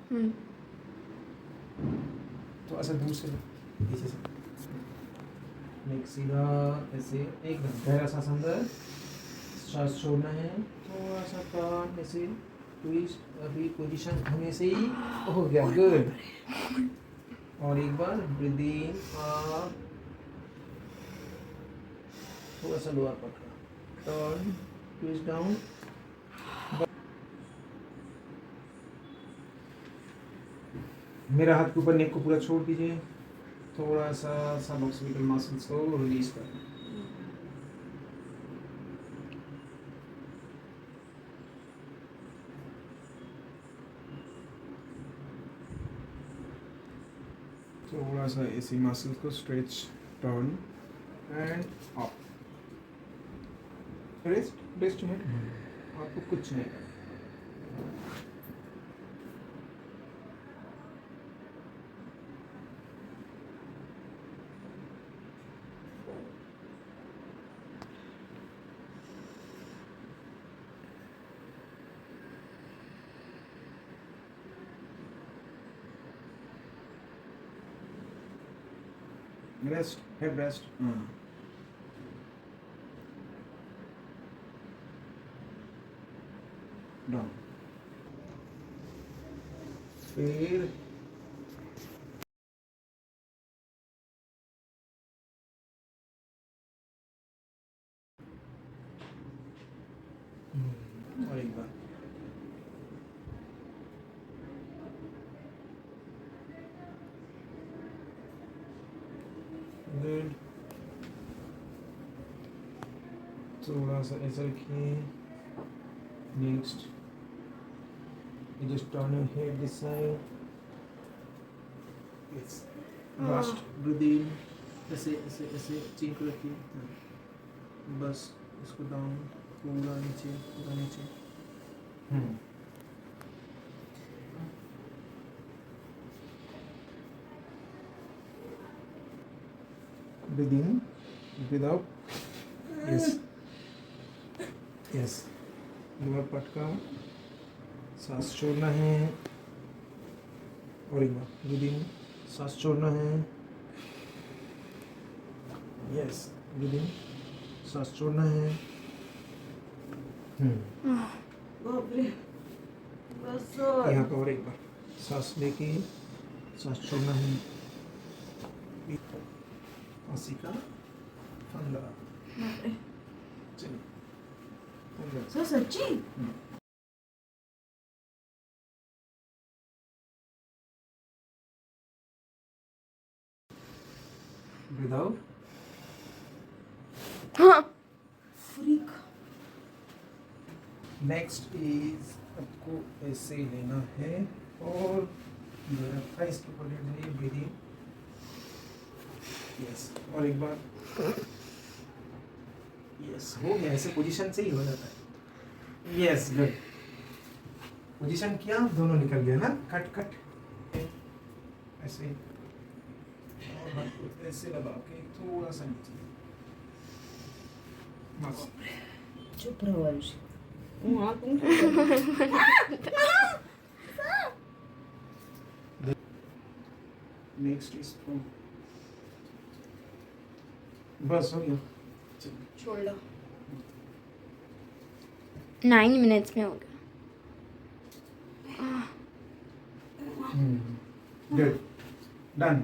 तो ऐसा दूर से पीछे से नेक सीधा ऐसे एकदम गहरा सांस अंदर, सांस छोड़ना है, थोड़ा सा टर्न ऐसे ट्विस्ट, अभी पोजीशन होने से ही हो गया, गुड। और एक बार ब्रीथ इन अप, थोड़ा सा लोअर पकड़ा, टर्न ट्विस्ट डाउन। मेरा हाथ के ऊपर नेक को पूरा छोड़ दीजिए, थोड़ा सा सबऑक्सीपिटल मसल्स को रिलीज कर। थोड़ा सा ऐसे मसल्स को stretch, turn and up, rest है, आपको कुछ नहीं करना। Rest, head rest. डाउन, फिर और एक बार गुड। थोड़ा सा ऐसा रखिए, next you just turn your head this side, yes, last breathe in, ऐसे ऐसे ऐसे चीन को रखिए, बस इसको डाउन, पूरा नीचे, पूरा नीचे। breathe in, breathe out, yes, yes, lower पटका, सांस छोड़ना है, और एक बार ब्रीथ इन, सांस छोड़ना है, यस, ब्रीथ इन, सांस छोड़ना है, यहाँ का और एक बार सांस लेके सांस छोड़ना है, फांसी का फंदा, चलिए सच्ची breathe out, freak. Next is आपको ऐसे लेना है और थाइस के ऊपर लेना है, ब्रीथ इन, यस, और एक बार, यस, हो गया, ऐसे पोजीशन से ही हो जाता है, यस, गुड। पोजीशन किया, दोनों निकल गया ना, कट कट ऐसे, और हाथ को ऐसे लगा के थोड़ा सा नीचे, बस। चुप रहो आयुष। नेक्स्ट इज फ्रॉम, बस हो गया, छोड़ लो। 9 minutes में हो गया। Good, done.